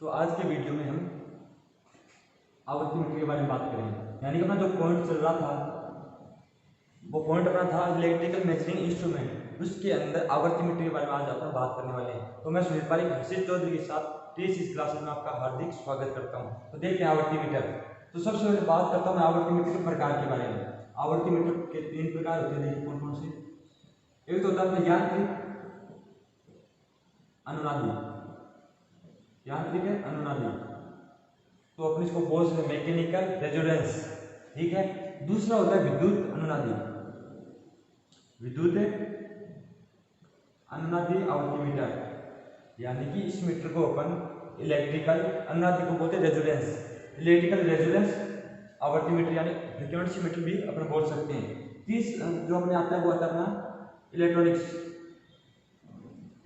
तो आज के वीडियो में हम आवर्ती मीटर के बारे में बात करेंगे। यानी कि अपना जो पॉइंट चल रहा था वो पॉइंट अपना था इलेक्ट्रिकल मेजरिंग इंस्ट्रूमेंट, उसके अंदर आवर्ती मीटर के बारे में आज अपन बात करने वाले हैं। तो मैं सुनील पारिक हर्षित चौधरी के साथ टीएससी क्लासेस में आपका हार्दिक स्वागत करता हूँ। तो देखते हैं आवर्ती मीटर। तो सबसे पहले बात करता हूँ मैं आवर्ती मीटर के प्रकार के बारे में। आवर्ती मीटर के 3 प्रकार होते हैं, देखिए कौन कौन से। एक तो होता है यांत्रिक अनुनादी, यांत्रिक है अनुनादी, तो अपने इसको बोल सकते हैं मैकेनिकल रेजोनेंस, ठीक है। दूसरा होता है विद्युत अनुनादी, विद्युत अनुनादी आवर्ती मीटर, यानी कि इस मीटर को अपन इलेक्ट्रिकल अनुनादी को बोलते हैं रेजोनेंस, इलेक्ट्रिकल रेजोनेंस आवर्ती मीटर यानी फ्रीक्वेंसी मीटर भी अपन बोल सकते हैं। तीस जो अपने आता है वो आता है अपना इलेक्ट्रॉनिक्स,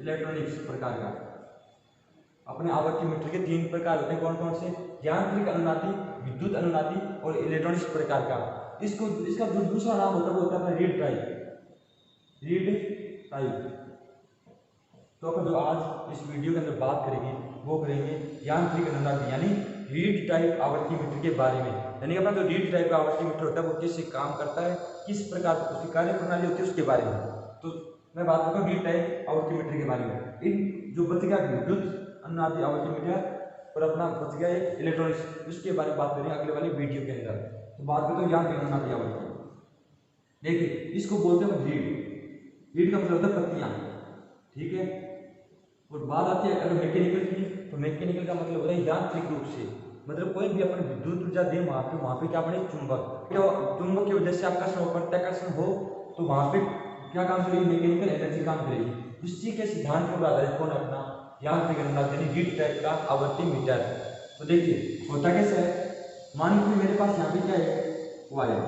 इलेक्ट्रॉनिक्स प्रकार का। अपने आवर्ती मीटर के 3 प्रकार होते हैं, कौन कौन से? यांत्रिक अनुनादी, विद्युत अनुनादी और इलेक्ट्रॉनिक्स प्रकार का। इसका जो दूसरा नाम होता है वो होता है अपना रीड टाइप, रीड टाइप। तो अपन जो आज इस वीडियो के अंदर बात करेंगे वो करेंगे यांत्रिक अनुनादी यानी रीड टाइप आवर्ती मीटर के बारे में। यानी अपना जो रीड टाइप का आवर्ती मीटर होता है वो कैसे काम करता है, किस प्रकार उसकी कार्य प्रणाली होती है उसके बारे में। तो मैं बात करता हूँ रीड टाइप आवर्ती मीटर के बारे में। इन जो बच गया विद्युत अनुनादी आवर्ती मीटर और अपना बच गया एक इलेक्ट्रॉनिक्स, उसके बारे में बात करेंगे अगले वाले वीडियो के अंदर। तो बात करते हैं यांत्रिक अनुनादी आवर्ती। देखिए इसको बोलते हैं रीड, रीड का मतलब होता है पत्तियां, ठीक है। और बात आती है अगर मैकेनिकल की, तो मैकेनिकल का मतलब होता है यांत्रिक रूप से, मतलब कोई भी अपन विद्युत ऊर्जा दे वहां पे क्या बने चुंबक, तो चुंबक की वजह से आकर्षण और प्रत्याकर्षण हो तो वहां पे क्या काम करेगी, मैकेनिकल एनर्जी काम करेगी। उसी के सिद्धांत पर आधारित कौन अपना यांत्रिक अनुनादी यानी रीड टाइप का आवर्ती मीटर। तो देखिए होता कैसे है, मान लीजिए मेरे पास यहाँ पे क्या है कॉइल,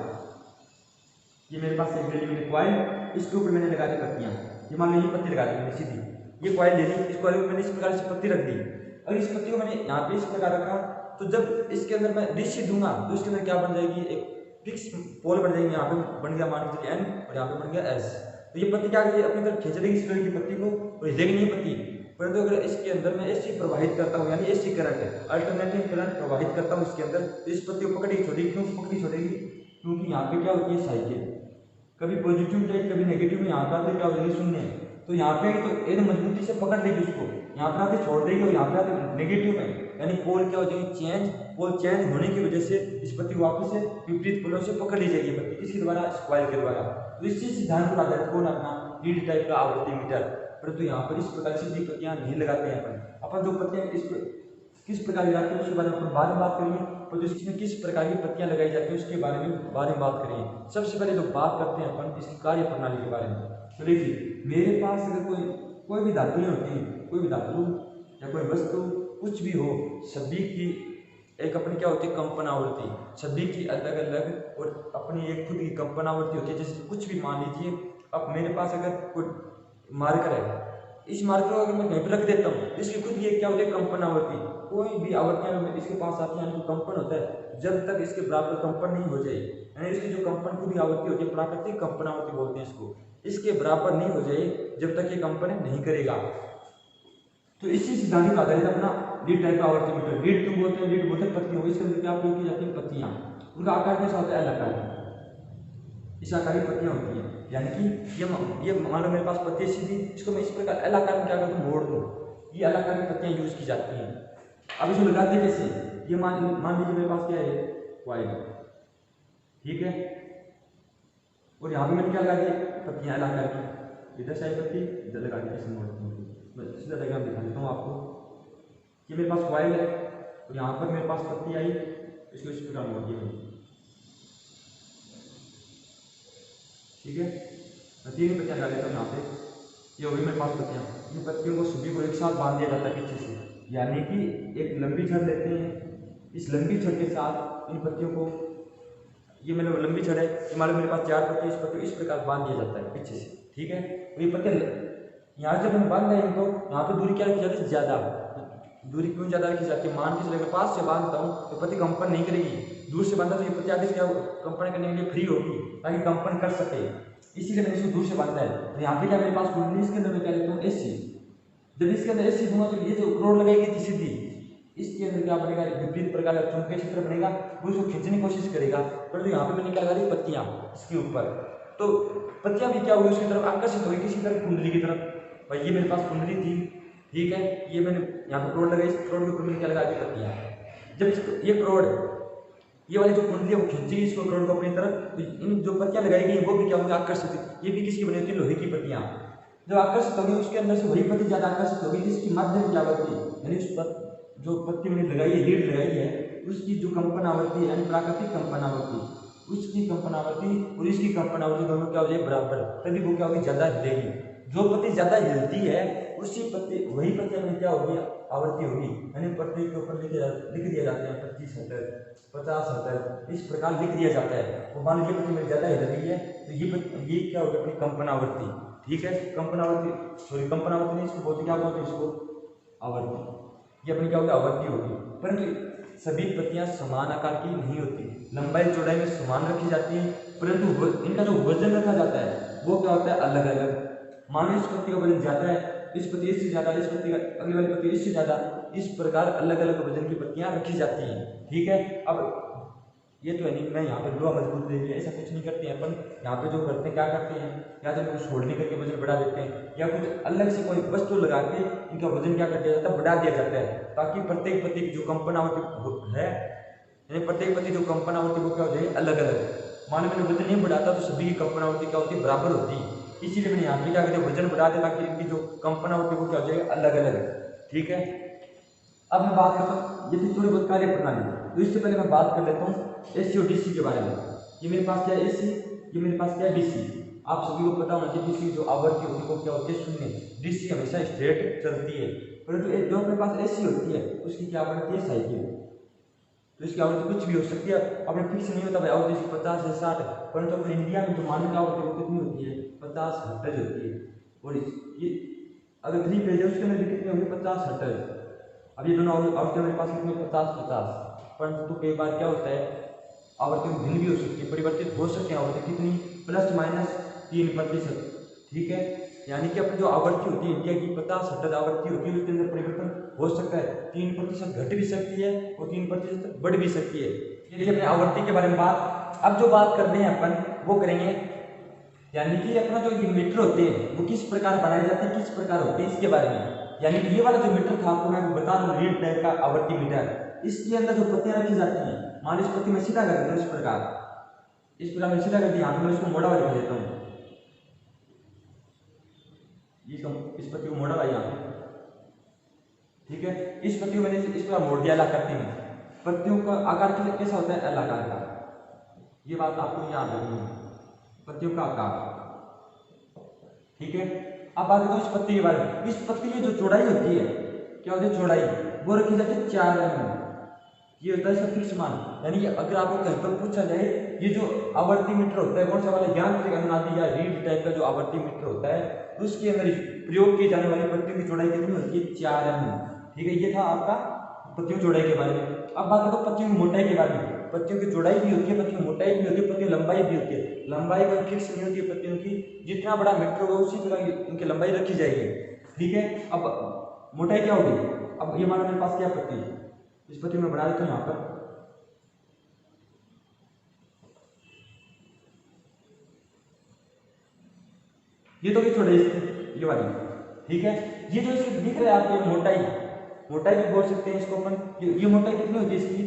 ये मेरे पास एक रेडी कॉइल, इसके ऊपर मैंने लगा दी पत्तियां, ये मान लीजिए पत्ती लगा दी मैंने सीधी, ये कॉइल ले ली, इस कॉइल में मैंने इस प्रकार से पत्ती रख दी। और इस पत्ती को मैंने यहाँ पे इस प्रकार रखा, तो जब इसके अंदर मैं डीसी दूंगा तो इसके अंदर क्या बन जाएगी, एक फिक्स पोल बन जाएगी। यहाँ पे बन गया मान लीजिए एन और यहाँ पे बन गया एस। तो ये पत्ती क्या करेगी, अपनी तरफ खींच लेगी इस की पत्ती को और हिलेगी नहीं पत्ती। परंतु अगर इसके अंदर मैं एसी प्रवाहित करता हूँ यानी एसी करंट, अल्टरनेटिंग करंट प्रवाहित करता हूँ इसके अंदर, तो इस पत्ती को पकड़ी छोड़ेगी। क्यों पकड़ी छोड़ेगी? क्योंकि यहाँ पे क्या होती है साइकिल, कभी पॉजिटिव जाएगी कभी नेगेटिव में, यहाँ पर क्या हो जाएगी शून्य। तो यहाँ पे तो एक मजबूती से पकड़ लेगी उसको, यहाँ पे आते छोड़ देगी और यहाँ पे आते नेगेटिव में, यानी पोल क्या हो जाएगी चेंज, पोल चेंज होने की वजह से इस पत्ती को वापस से विपरीत पोलों से पकड़ ली जाएगी पत्ती, किसके द्वारा? इस कॉइल के द्वारा। तो इसी सिद्धांत पर आधारित कौन अपना रीड टाइप का आवर्ती मीटर। परंतु यहाँ पर इस प्रकार सीधी पत्तियां नहीं लगाते हैं अपन जो पत्तियां किस प्रकार लगाते हैं उसके बारे में अपन बाद में बात करेंगे, और जो इसमें किस प्रकार की पत्तियां लगाई जाती हैं उसके बारे में बात करेंगे। सबसे पहले जो बात करते हैं अपन इसकी कार्य प्रणाली के बारे में। तो देखिए मेरे पास अगर कोई भी धातुएं होती हैं, कोई भी धातु या कोई वस्तु कुछ भी हो, सभी की एक अपनी क्या होती है कंपन आवृत्ति, सभी की अलग अलग और अपनी एक खुद की कंपन आवृत्ति होती है। जैसे कुछ भी मान लीजिए अब मेरे पास अगर कोई मार्कर है, इस मार्कर को अगर मैं कहीं पर रख देता हूँ इसकी खुद ये क्या होती है कंपन आवृत्ति, कोई भी आवृत्तियां इसके पास आती है यानी कंपन होता है, जब तक इसके बराबर कंपन नहीं हो जाए, यानी इसकी जो कंपन खुद की आवृत्ति होती है प्राकृतिक कंपन आवृत्ति बोलते हैं इसको, इसके बराबर नहीं हो जाए जब तक ये कंपन नहीं करेगा। तो इसी सिद्धांत पर आधारित अपना लीड टाइप का आवर्ती मीटर, लीड क्यों बोलते हैं? लीड बोलते हैं पत्तियों, इसके अंदर क्या प्रयोग की जाती है पत्तियां, उनका आकार कैसा होता है एल आकार, इस आकार की पत्तियां होती हैं। यानी कि ये मान लो मेरे पास पत्ती सीधी, इसको मैं इस प्रकार एल आकार में क्या करता हूँ मोड़ दूँ, ये एल आकार की पत्तियां यूज की जाती हैं। अब इसको लगाते हैं कैसे, ये मान लीजिए मेरे पास क्या है कॉइल, ठीक है, और यहाँ पे मैंने क्या लगा दिया पत्तियां एल आकार की, इधर से आई पत्ती इधर लगा दी, कैसे मोड़ दूँ मैं सीधा डायग्राम दिखा देता हूँ आपको। ये मेरे पास कॉइल है और यहाँ पर मेरे पास पत्ती आई, इसको इस प्रकार मोड़ दिया, ठीक है। मैं 3 पत्तियां लगा देता हूँ यहाँ पे, ये हो गई मेरे पास पत्तियां। इन पत्तियों को सभी को एक साथ बांध दिया जाता है पीछे से, यानी कि एक लंबी छड़ लेते हैं, इस लंबी छड़ के साथ इन पत्तियों को, ये मैंने लंबी छड़ है, मान लो मेरे पास 4 पत्ती, इस पत्ती इस प्रकार बांध दिया जाता है पीछे से, ठीक है। और ये पत्तियां यहाँ जब हम बांध रहे हैं इनको, यहाँ पे दूरी क्या रखी जाती है ज़्यादा, दूरी क्यों ज़्यादा रखी जाती है? मान के चले पास से बांधता हूँ तो पत्ती कंपन नहीं करेगी, दूर से बांधा तो ये पत्ती आगे से क्या कंपन करने के लिए फ्री होगी ताकि कंपन कर सके, इसीलिए मैंने इसको दूर से बांधा है। तो यहाँ पे क्या मेरे पास कुंडली, इसके अंदर मैं क्या लेता हूँ एसी, जब इसके अंदर एसी दूंगा तो ये जो रोड लगाएगी थी सीधी, इसके अंदर क्या बनेगा, विपरीत प्रकार का चुंबकीय क्षेत्र बनेगा, वो उसको खींचने की कोशिश करेगा। परंतु यहाँ पे मैंने क्या लगा दी, पत्तियां इसके ऊपर, तो पत्तियां भी क्या होगी, उसकी तरफ आकर्षित होगी, किसी तरफ कुंडली की तरफ। भाई ये मेरे पास कुंडली थी, ठीक है, ये मैंने यहाँ पे प्रोड लगाई, इस प्रोड के ऊपर मैंने क्या लगा दी, पत्तियां। जब ये प्रोड, ये वाली जो कुंडली है वो खींचेगी इसको प्रोड को अपनी तरफ, तो इन जो पत्तियां लगाई गई वो भी क्या होंगी, आकर्षित। ये भी किसकी बनी होती है, लोहे की पत्तियां। जब आकर्षित होगी उसके अंदर से वही पत्ती ज्यादा आकर्षित होगी जिसकी माध्यम की आवृत्ति, यानी उस पर जो पत्ती मैंने लगाई है, लीड लगाई है, उसकी जो कंपन आवृत्ति है, यानी प्राकृतिक कंपन आवृत्ति, उसकी कंपन आवृत्ति और इसकी कंपन आवृत्ति दोनों क्या हो जाए बराबर, तभी वो क्या होगी, ज्यादा हिलेगी। जो पत्ती ज्यादा हिलती है उसी पत्ती, वही पत्ती में क्या होगी, आवृत्ति होगी, यानी पत्ती के ऊपर लिख दिया जाता है 25 हर्ट्ज, 50 हर्ट्ज, इस प्रकार लिख दिया जाता है। तो मान लीजिए पत्ती में ज्यादा हिल रही है तो ये क्या होगी, अपनी कंपन आवृत्ति, ठीक है, कंपन आवृत्ति, सॉरी कंपन आवृत्ति नहीं, इसको बोलते, क्या बोलते हैं इसको, आवृत्ति। ये अपनी क्या होगी, आवृत्ति होगी। परंतु सभी पत्तियां समान आकार की नहीं होती, लंबाई चौड़ाई में समान रखी जाती है, परंतु इनका जो वजन रखा जाता है वो क्या होता है, अलग अलग। मानो इस पत्ती का वजन ज्यादा है, इस पत्ती इससे ज्यादा, इस पत्ती का अगली वाली पत्ती इससे ज्यादा, इस प्रकार अलग अलग वजन की पत्तियां रखी जाती हैं, ठीक है। अब ये तो है नहीं मैं यहाँ पे लोहा मजबूत ले लिया, ऐसा कुछ नहीं करते हैं अपन। यहाँ पे जो करते हैं, क्या करते हैं, या तो इनको छोड़ने करके वजन बढ़ा देते हैं, या कुछ अलग से कोई वस्तु लगा के इनका वजन क्या कर दिया जाता है, बढ़ा दिया जाता है, ताकि प्रत्येक पत्ती की जो कंपन आवृत्ति है, यानी प्रत्येक पत्ती जो कंपन आवृत्ति वो क्या हो जाए, अलग अलग। मान लो मैंने वजन नहीं बढ़ाता तो सभी की कंपन आवृत्ति क्या होती है, बराबर होती, इसीलिए मैंने यहाँ पे क्या करते वजन बढ़ा दिया ताकि इनकी जो कंपन आवृत्ति वो क्या हो जाए, अलग अलग, ठीक है। अब मैं बात करता हूँ, ये थी थोड़ी बहुत कार्य प्रणाली, तो इससे पहले मैं बात कर लेता हूँ एसी और डीसी के बारे में। ये मेरे पास क्या है, एसी, ये मेरे पास क्या है, डीसी। आप सभी को पता होना चाहिए डीसी जो आवृत्ति होती है वो क्या होती है, शून्य। डीसी हमेशा स्ट्रेट चलती है, परंतु जो अपने पास एसी होती है उसकी क्या आवृत्ति है, साइकिल। तो इसकी आवृत्ति कुछ भी हो सकती है, अपने फिक्स नहीं होता भाई आवृत्ति 50 से 60, परंतु अपने इंडिया में जो मानक आवृत्ति वो कितनी होती है, 50 हर्ट्ज होती है। और ये अगर 3 पेज है उसके अंदर भी कितनी होगी, 50 हर्ट्ज। अब ये दोनों आवृत्ति मेरे पास कितनी, 50-50, परंतु कई बार क्या होता है, आवृत्ति भिन्न भी हो सकती है, परिवर्तित हो सकते हैं आवृत्ति कितनी, ±3%, ठीक है। यानी कि अपनी जो आवृत्ति होती है इंडिया की 50 हर्ट्ज आवृत्ति होती है, उसके अंदर परिवर्तन हो सकता है, 3% घट भी सकती है और 3% बढ़ भी सकती है। ये देखिए अपने आवृत्ति के बारे में बात। अब जो बात करते हैं अपन वो करेंगे, यानी कि अपना जो ये मीटर होते हैं वो किस प्रकार बनाए जाते हैं, किस प्रकार होते हैं, इसके बारे में। यानी कि ये वाला जो मीटर था आपको मैं बता दूं, रीड टाइप का आवृत्ति मीटर, इसके अंदर जो पत्तियां रखी जाती हैं, मान लो इस पत्ती में सीधा कर देता हूं, इस प्रकार मैं सीधा कर दिया, यहाँ पे मैं इसको मोड़ा हुआ लिख देता हूँ, इस पत्ती को मोड़ा हुआ यहाँ पे, ठीक है। इस पत्ती को मैंने इस प्रकार मोड़ दिया आकृति में। पत्तियों का आकार कैसा होता है, एल आकार का, ये बात आपको याद रखनी है, पत्तियों का आकार, ठीक है। अब बात करें इस पत्ती के बारे में। इस पत्ती की जो चौड़ाई होती है, क्या होती है चौड़ाई, वो रखी जाती है 4 mm, ये होता है इसका फिक्स मान। यानी कि अगर आपको कहीं पर पूछा जाए ये जो आवर्ती मीटर होता है कौन सा वाला, यांत्रिक अनुनादी या रीड टाइप का जो आवर्ती मीटर होता है, उसके अंदर प्रयोग की जाने वाली पत्तियों की चौड़ाई कितनी होती है, 4 mm, ठीक है। ये था आपका पत्तियों चौड़ाई के बारे में। अब बात करो पत्तियों की मोटाई के बारे में। पत्तियों की चौड़ाई भी होती है, पत्तियों की मोटाई भी होती है, पत्तियों की लंबाई भी होती है। लंबाई कोई फिक्स नहीं होती है पत्तियों की, जितना बड़ा मीटर होगा उसी तरह इनकी लंबाई रखी जाएगी, ठीक है। अब मोटाई क्या होगी, अब ये मानो मेरे पास क्या पत्ती, इस पत्ती में बना देता हूँ यहाँ पर, ये तो चौड़ाई ये वाली, ठीक है। ये जो इसके दिख रहा है आपको मोटाई, मोटाई भी बोल सकते हैं इसको अपन। ये मोटाई कितनी होती है इसकी,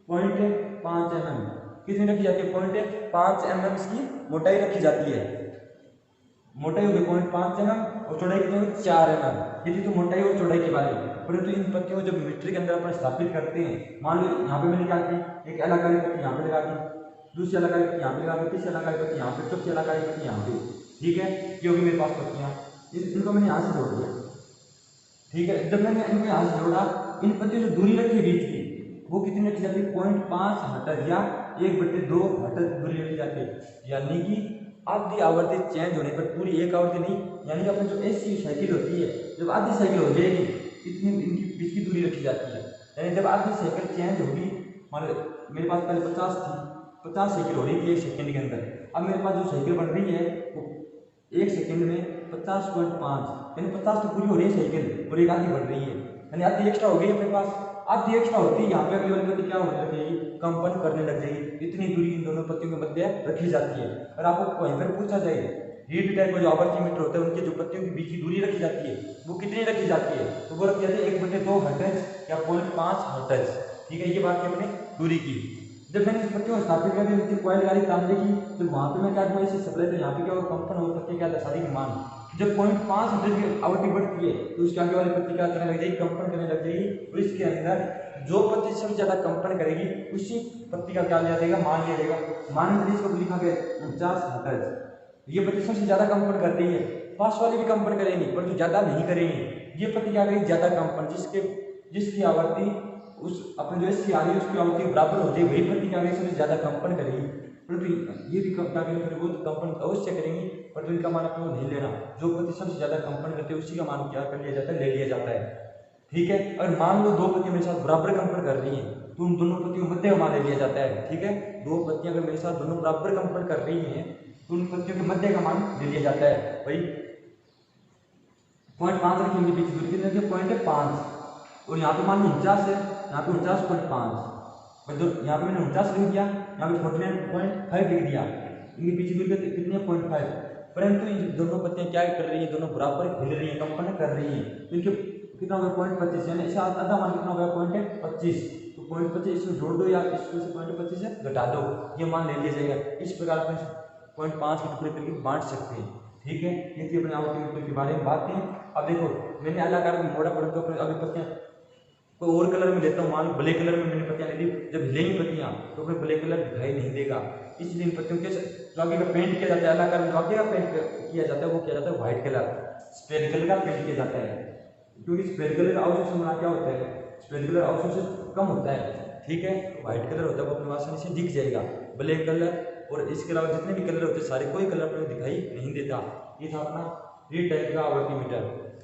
0.5 mm, कितनी रखी जाती है, 0.5 mm इसकी मोटाई रखी जाती है। मोटाई होगी 0.5 mm और चौड़ाई कितनी होगी, 4 mm। ये थी तो मोटाई और चौड़ाई के बारे में। परंतु इन पत्तियों को जब मीटर के अंदर अपन स्थापित करते हैं, मान लो यहाँ पे मैंने क्या की, एक अलग पत्ती यहाँ पे लगा दी, दूसरी अलग पत्ती यहाँ पे लगा दी, तीसरी अलग पत्ती यहाँ पे, चौथी अलग पत्ती यहाँ पे, ठीक है। ये होगी मेरे पास पत्तियाँ, इनको मैंने यहाँ से जोड़ दिया, ठीक है। जब मैंने इनको यहाँ से जोड़ा, इन पत्तियों से दूरी रखी बीच की, वो कितनी रखी जाती है, 0.5 हर्ट्ज या 1/2 हर्ट्ज दूरी रखी जाती है। यानी कि आधी आवृत्ति चेंज होने पर, पूरी एक आवृत्ति नहीं, यानी कि अपनी जो एसी साइकिल होती है, जब आधी साइकिल हो जाएगी इतनी इनकी बीच की दूरी रखी जाती है। यानी जब आधी साइकिल चेंज होगी, मान लो मेरे पास पहले 50 थी, 50 साइकिल हो रही थी 1 सेकेंड के अंदर, अब मेरे पास जो साइकिल बन रही है वो 1 सेकेंड में 50.5, यानी 50 तो पूरी हो रही है साइकिल और एक आधी बढ़ रही है, यानी आधी एक्स्ट्रा हो गई अपने पास। आधी एक्स्ट्रा होती है, यहाँ पे अगली वाली पत्ती क्या होने लग जाएगी, कंपन करने लग जाएगी। इतनी दूरी इन दोनों पत्तियों के मध्य रखी जाती है। और आपको वहीं पर पूछा जाए रीड टाइप का जो आवर्ती मीटर होता है, उनके जो पत्तियों के बीच की दूरी रखी जाती है वो कितनी रखी जाती है, तो वो रखी जाती है 1/2 हर्ट्ज या 0.5 हर्ट्ज। ठीक है, ये बात की अपने दूरी की। जब मैंने इस पत्तियों को स्थापित कर दिया, नीचे कॉइल गाड़ी तांबे की, तो वहाँ पे मैं क्या दूंगा इसे सप्लाई, तो यहाँ पे क्या होगा, कंपन और पत्ती क्या दर्शा देगी, मान। जब 0.5 हर्ट्ज की आवृत्ति बढ़ती है तो उसके आगे वाली पत्ती क्या करने लग जाएगी, कंपन करने लग जाएगी। और इसके अंदर जो पत्ती सबसे ज्यादा कंपन करेगी उसी पत्ती का क्या लिया जाएगा, मान लिया जाएगा। मान लीजिए इसको लिखा गया 49 हर्ट्ज। ये पत्ती सबसे ज्यादा कंपन कर रही है, पास वाली भी कंपन करेंगी पर जो ज्यादा नहीं करेंगी। ये पत्ती क्या करेगी, ज्यादा कंपन, जिसकी आवृत्ति उस अपने जो इसकी आ रही है उसकी आवृत्ति बराबर हो जाए, वही पत्ती क्या करेगी, सबसे ज्यादा कंपन करेगी। परंतु ये भी क्या करेंगे, वो कंपन अवश्य करेंगी, पर इनका मान अपने को नहीं लेना। जो पत्ती सबसे ज्यादा कंपन करती है उसी का मान क्या कर लिया जाता है, ले लिया जाता है। ठीक है, अगर मान लो दो पत्तियां मेरे साथ बराबर कंपन कर रही हैं तो उन दोनों पत्तियों को मध्य का मान ले लिया जाता है। ठीक है, दो पत्तियां अगर मेरे साथ दोनों बराबर कंपन कर रही हैं तो उन पत्तियों के मध्य का मान ले लिया जाता है। भाई 0.5 रखेंगे, बीच दूरी कितने रखेंगे, 0.5। और यहाँ पे मान लो 49 है, यहाँ पे 49.5, यहाँ पे मैंने 49 लिख दिया, यहाँ पे 49.5 लिख दिया। इनके बीच दूरी कितनी है, 0.5। परंतु इन दोनों पत्तियां क्या कर रही है, दोनों बराबर हिल रही है, कंपन कर रही है। तो इनके कितना होगा, 0.25, यानी इससे आधा मान कितना होगा, 0.25। तो 0.25 इसमें जोड़ दो या इसमें से 0.25 से घटा दो, ये मान ले लिया जाएगा। इस प्रकार से 0.5 के टुकड़े करके बांट सकते हैं। ठीक है, ये थी अपने आवृत्ति मीटर के बारे में बात है। अब देखो मैंने अलग अलग मोड़ा पढ़ा, तो अभी पत्तियां कोई और कलर में लेता हूँ, मान लो ब्लैक कलर में मैंने पत्तियां ले ली, जब हिलेंगी पत्तियां तो अपने ब्लैक कलर दिखाई नहीं देगा। इसलिए इन पत्तियों के जो आगे का पेंट किया जाता है, अलग अलग जो आगे का पेंट किया जाता है वो किया जाता है व्हाइट कलर, स्पेरिकल का पेंट किया जाता है। क्योंकि स्पेरिकल का अवशोषण होना क्या होता है, स्पेरिकल अवशोषण कम होता है। ठीक है, व्हाइट कलर होता है वो अपने आसानी से दिख जाएगा। ब्लैक कलर और इसके अलावा जितने भी कलर होते हैं सारे, कोई कलर अपने दिखाई नहीं देता। ये था अपना रीड टाइप का आवर्ती मीटर।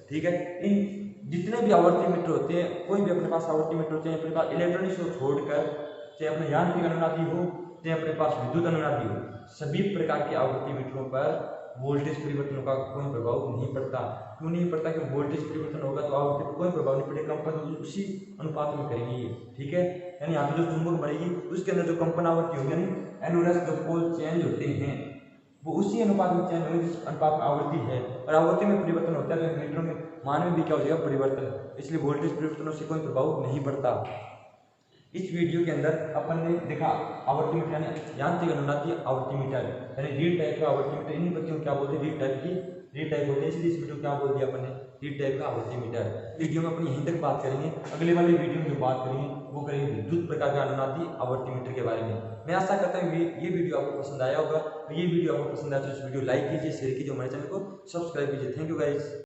ठीक है, इन जितने भी आवर्ती मीटर होते हैं, कोई भी अपने पास आवर्ती मीटर होते हैं, अपने पास इलेक्ट्रॉनिक्स को छोड़कर, चाहे अपने यांत्रिक अनुनादी हो चाहे अपने पास विद्युत अनुनादी हो, सभी प्रकार के आवर्ती मीटरों पर वोल्टेज परिवर्तनों का कोई प्रभाव नहीं पड़ता। क्यों नहीं पड़ता, कि वोल्टेज परिवर्तन होगा तो आवृत्ति पर कोई प्रभाव नहीं पड़ेगा, कंपन उसी अनुपात में करेगी। ठीक है, यानी यहाँ पे जो चुंबक बढ़ेगी उसके अंदर जो कंपन आवृत्ति होगी, यानी एनुलस जो पोल चेंज होते हैं वो उसी अनुपात में चेंज होगी जिस अनुपात में आवृत्ति है। और आवृत्ति में परिवर्तन होता है तो मीटरों में मान में भी क्या हो जाएगा, परिवर्तन। इसलिए वोल्टेज परिवर्तनों से कोई प्रभाव नहीं पड़ता। इस वीडियो के अंदर अपन ने देखा आवर्ती मीटर यानी यांत्रिक अनुनादी आवर्ती मीटर, यानी रीड टाइप का आवर्ती मीटर। इन्हीं पत्तियों को क्या बोलते हैं, रीड टाइप होते हैं। इसलिए इस वीडियो क्या बोल दिया अपन ने, रीड टाइप का आवर्ती मीटर। वीडियो में अपन यहीं तक बात करेंगे। अगले वाले वीडियो में जो बात करेंगे वो करेंगे विद्युत प्रकार का अनुनादी आवर्ती मीटर के बारे में। मैं आशा करता हूँ ये वीडियो आपको पसंद आया होगा। तो ये वीडियो आपको पसंद आया तो इस वीडियो लाइक कीजिए, शेयर कीजिए, हमारे चैनल को सब्सक्राइब कीजिए। Thank you guys.